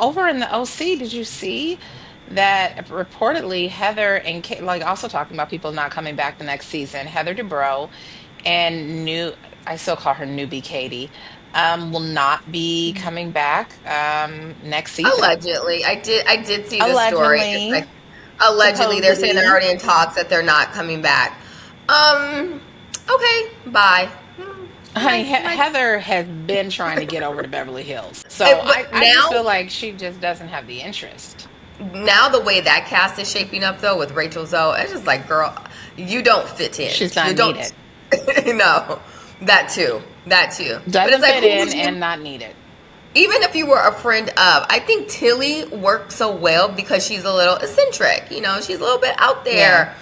over in the OC, did you see that reportedly Heather and like also talking about people not coming back the next season, Heather Dubrow and I still call her newbie Katie, will not be coming back next season. Allegedly, I did see the story. It's like Allegedly, allegedly they're saying they're supposedly. already in talks that they're not coming back. Um, okay, bye. Honey, Nice, nice. Heather has been trying to get over to Beverly Hills. So But I just now, feel like she just doesn't have the interest. now the way that cast is shaping up though with Rachel Zoe, it's just like, girl, you don't fit in. She's You not don't. needed. No, that too, that too. But it's Doesn't like, fit who would in you? and not needed. Even if you were a friend of, I think Tilly worked so well because she's a little eccentric. She's a little bit out Yeah. there.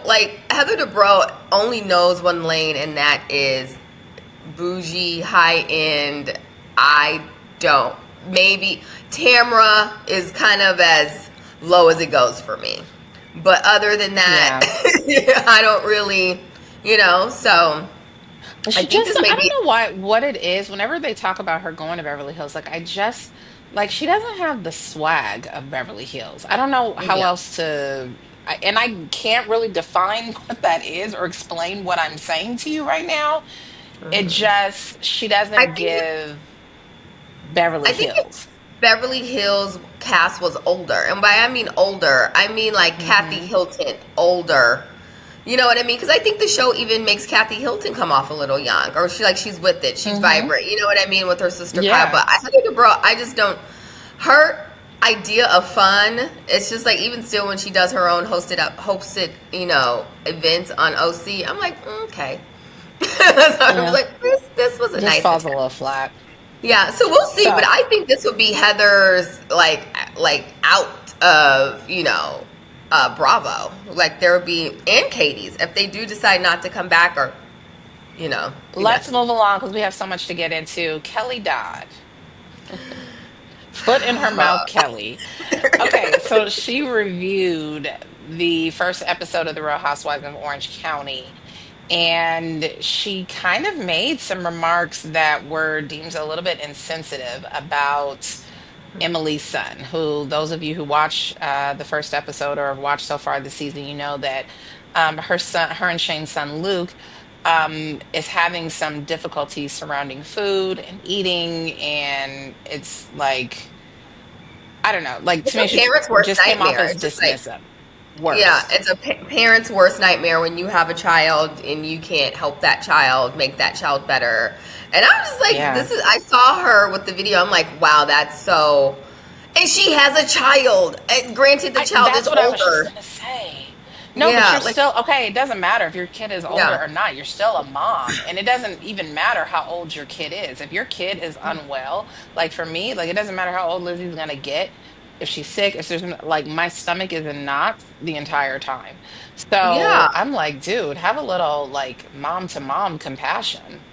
Like Heather Dubrow only knows one lane, and that is bougie, high end. I don't. Maybe Tamra is kind of as low as it goes for me. But other than that, Yeah. I don't really, so I She think just, this may I don't be. know what it is. Whenever they talk about her going to Beverly Hills, like I just, like she doesn't have the swag of Beverly Hills. I don't know how Yeah. else to, and I can't really define what that is or explain what I'm saying to you right now. It just, she I doesn't think give Beverly I think if Hills. Beverly Hills cast was older, and by I mean older, I mean like Kathy Hmm. Hilton older. You know what I mean? Because I think the show even makes Kathy Hilton come off a little young, or she's with it, she's Hmm. vibrant. You know what I mean with her sister Kyle. Yeah. But I think bro, I just don't. Her idea of fun, it's just like even still when she does her own hosted events on OC, I'm like okay. So I was Yeah. like this was a Just nice falls a attempt. little flat. Yeah, so we'll see, but So, I think this would be Heather's like out of Bravo. Like there would be and Katie's if they do decide not to come back or do let's that. move along because we have so much to get into. Kelly Dodd. Foot in her mouth, Kelly. Okay, so she reviewed the first episode of The Real Housewives of Orange County, and she kind of made some remarks that were deemed a little bit insensitive about Emily's son, who those of you who watch the first episode or have watched so far this season, you know that her and Shane's son Luke, is having some difficulties surrounding food and eating, and it's like I don't know, like It's to me, a she parent's worst just came off nightmare. as It's just like dismissive. yeah, Worst. it's a parent's worst nightmare when you have a child and you can't help that child make that child better. And I was just like, Yeah. this is. I saw her with the video. I'm like, wow, that's so. And she has a child. And granted, the child That's is what I was just older. gonna say. No, but Yeah, you're like still okay. It doesn't matter if your kid is older yeah. or not. You're still a mom, and it doesn't even matter how old your kid is. If your kid is unwell, like for me, like it doesn't matter how old Lizzie's gonna get. If she's sick, if there's like my stomach is in knots the entire time. So Yeah, I'm like, dude, have a little like mom to mom compassion.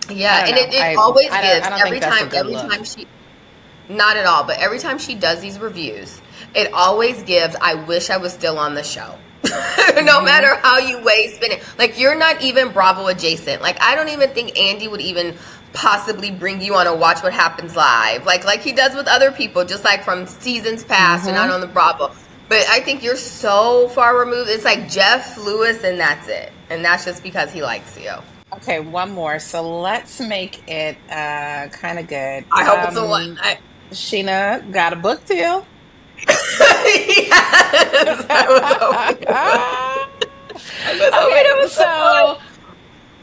I yeah, don't and know. it always I gives don't think that's a good every look. time she, not at all, but every time she does these reviews, it always gives, I wish I was still on the show. No Hmm. matter how you way spin it. Like you're not even Bravo adjacent. Like I don't even think Andy would even possibly bring you on a Watch What Happens Live. Like he does with other people, just like from seasons past and not Hmm. on the Bravo. But I think you're so far removed. It's like Jeff Lewis and that's it. And that's just because he likes you. Okay, one more. So let's make it kind of good. I hope it's the one. Sheena got a book deal. Yes, I was hoping. I was hoping it Okay, was so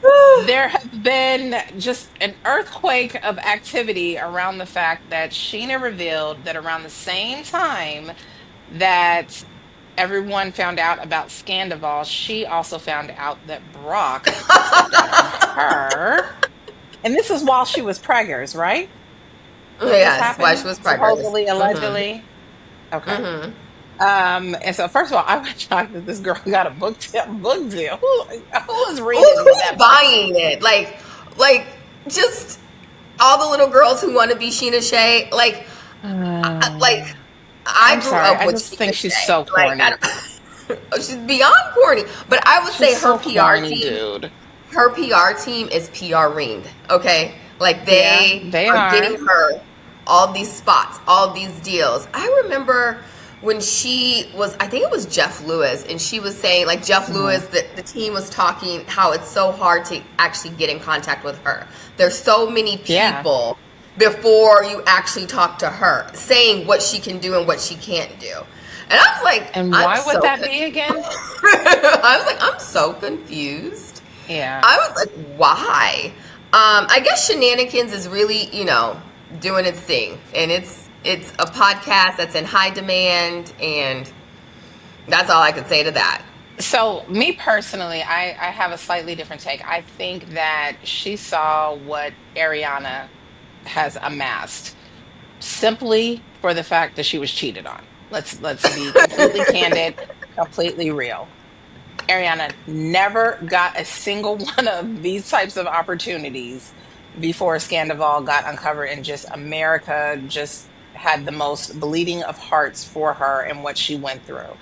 the one. there has been just an earthquake of activity around the fact that Sheena revealed that around the same time that everyone found out about Scandival, she also found out that Brock had stepped out on her. And this is while she was preggers, right? That this Yes, while she happened? was pregnant. Supposedly, Mm-hmm. allegedly. Okay. Mm-hmm. And so first of all, I was shocked that this girl got a book deal. Who is reading Who's that book? buying it? Like, just all the little girls who want to be Sheena Shea. Like, I I'm grew sorry. up I with just think Sheena she's Shea. so Like, I corny. don't, she's beyond corny. But I would She's say so corny, dude. her PR team is PR ringed. Okay, like Yeah, they they are getting are. her all these spots, all these deals. I remember when she was, I think it was Jeff Lewis, and she was saying, like, Jeff Lewis, the team was talking how it's so hard to actually get in contact with her. There's so many people before you actually talk to her, saying what she can do and what she can't do. And I was like, and why would that be again? I was like, I'm so confused. Yeah. I was like, why? I guess Shenanigans is really, doing its thing. And it's a podcast that's in high demand, and that's all I could say to that. So, me personally, I have a slightly different take. I think that she saw what Ariana has amassed simply for the fact that she was cheated on. Let's be completely candid, completely real. Ariana never got a single one of these types of opportunities before Scandival got uncovered, and just America just had the most bleeding of hearts for her and what she went through.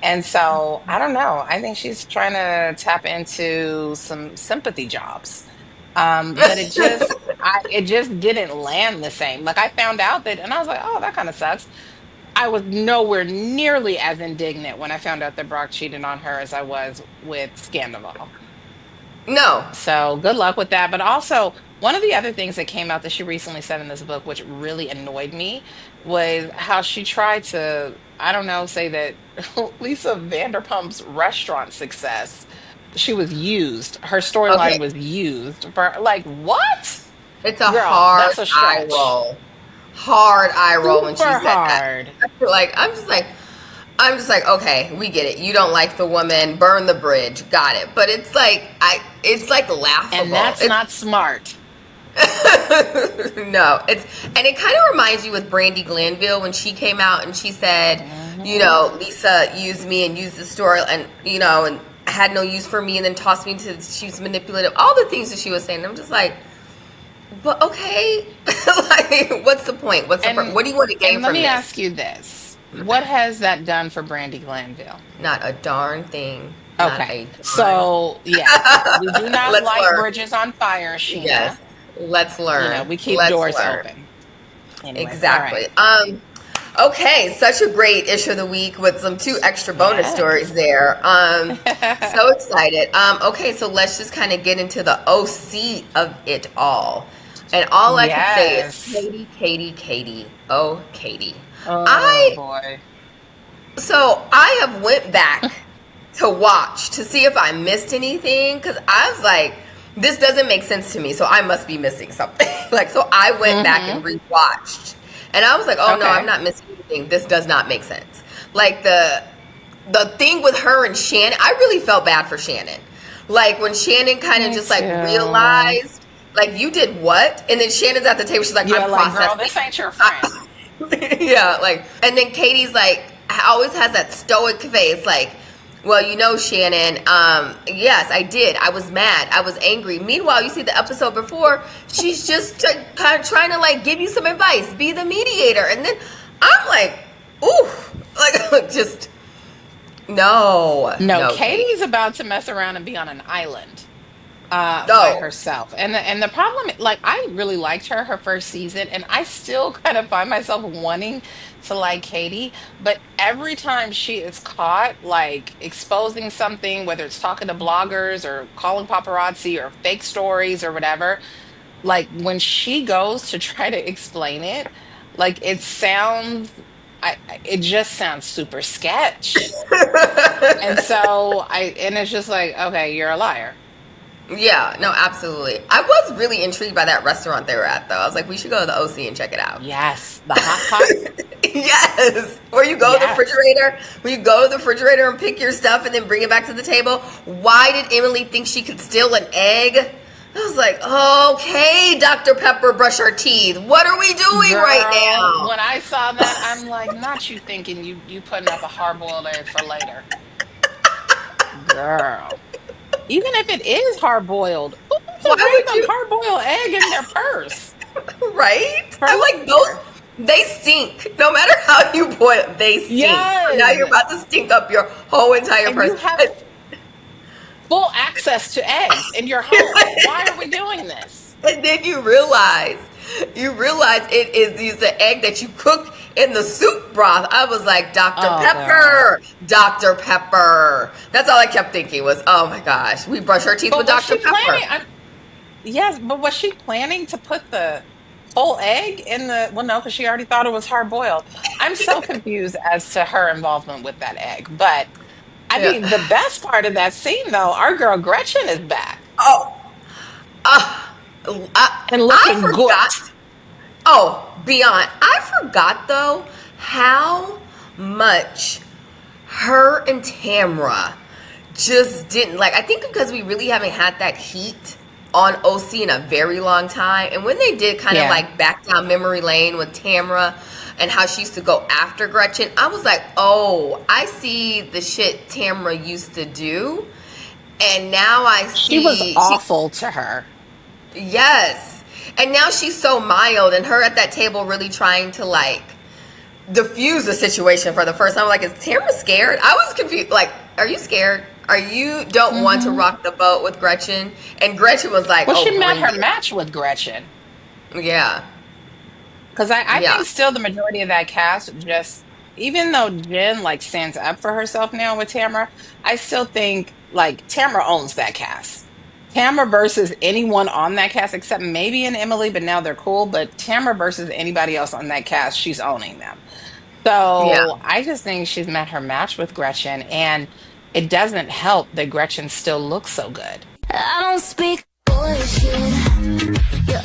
And so I don't know. I think she's trying to tap into some sympathy jobs. But it just didn't land the same. Like, I found out that, and I was like, oh, that kind of sucks. I was nowhere nearly as indignant when I found out that Brock cheated on her as I was with Scandival. No. So good luck with that. But also, one of the other things that came out that she recently said in this book, which really annoyed me, was how she tried to, I don't know, say that Lisa Vanderpump's restaurant success, she was used. Her storyline was used for, like, what? It's a Girl, hard that's a eye stretch. roll. Hard eye roll when she Super said hard. that. Like, I'm just like, okay, we get it. You don't like the woman, burn the bridge, got it. But it's like, it's like laughable. And that's not smart. No, and it kind of reminds you with Brandy Glanville when she came out and she said, Lisa used me and used the story, and and had no use for me, and then tossed me to, she was manipulative. All the things that she was saying, I'm just like, but okay, like, what's the point? What do you want to gain from this? Let me ask you this: what has that done for Brandy Glanville? Not a darn thing. Okay, so yeah, we do not light bridges on fire, Sheena. Yes, let's learn. We keep doors open. Anyway, exactly. Right. Okay, such a great issue of the week with some 2 extra bonus stories there. So excited. Okay, so let's just kind of get into the OC of it all. And all I can say is Katie. Oh, Katie. Oh, boy. So I have went back to watch to see if I missed anything, because I was like, this doesn't make sense to me, so I must be missing something. So I went back and rewatched. And I was like, oh, no, I'm not missing anything. This does not make sense. Like, the thing with her and Shannon, I really felt bad for Shannon. Like, when Shannon kind of just, like, realized, like, you did what? And then Shannon's at the table. She's like, I'm processing. Girl, this ain't your friend. Yeah, like, and then Katie's, like, always has that stoic face, like, well, Shannon, yes, I did. I was mad. I was angry. Meanwhile, you see the episode before, she's just kind of trying to, like, give you some advice, be the mediator. And then I'm like, ooh, like, just, no. Katie's about to mess around and be on an island by herself. And the problem, like, I really liked her first season, and I still kind of find myself wanting to like Katie, but every time she is caught, like, exposing something, whether it's talking to bloggers or calling paparazzi or fake stories or whatever, like, when she goes to try to explain it, like, it just sounds super sketch. And it's just like, okay, you're a liar. Yeah, no, absolutely. I was really intrigued by that restaurant they were at, though. I was like, we should go to the OC and check it out. Yes, the hot pot. Yes, where you go to the refrigerator, and pick your stuff and then bring it back to the table. Why did Emily think she could steal an egg? I was like, okay, Dr. Pepper, brush our teeth. What are we doing right now? When I saw that, I'm like, not you thinking you putting up a hard-boiled egg for later. Girl. Even if it is hard-boiled, why would you hard-boiled egg in their purse? Right? I'm like, they stink. No matter how you boil, they stink. Yes. Now you're about to stink up your whole entire purse. You have full access to eggs in your home. Why are we doing this? And then you realize you realize it is the egg that you cook in the soup broth. I was like, Dr. Oh God. Pepper, Dr. Pepper. That's all I kept thinking was, oh my gosh, we brush our teeth with But was Dr. she Pepper. planning? Yes, but was she planning to put the whole egg in the? Well, no, because she already thought it was hard boiled. I'm so confused as to her involvement with that egg. But I Yeah. mean, the best part of that scene, though, our girl Gretchen is back Oh, uh, and I looking good. forgot. Oh, beyond. I forgot though how much her and Tamra just didn't like. I think because we really haven't had that heat on OC in a very long time. And when they did kind of Yeah. like back down memory lane with Tamra and how she used to go after Gretchen, I was like, oh, I see the shit Tamra used to do. And now I She was see she, awful to her. yes. And now she's so mild and her at that table really trying to like diffuse the situation for the first time. Like, is Tamara scared? I was confused. Like, are you scared? Are you don't want to Hmm. rock the boat with Gretchen? And Gretchen was like, Well, oh, she met bring her it. match with Gretchen. Yeah. Because I Yeah. think still the majority of that cast just, even though Jen like stands up for herself now with Tamara, I still think like Tamara owns that cast. Tamara versus anyone on that cast, except maybe in Emily, but now they're cool. But Tamara versus anybody else on that cast, she's owning them. Yeah. So I just think she's met her match with Gretchen, and it doesn't help that Gretchen still looks so good. I don't speak bullshit. You're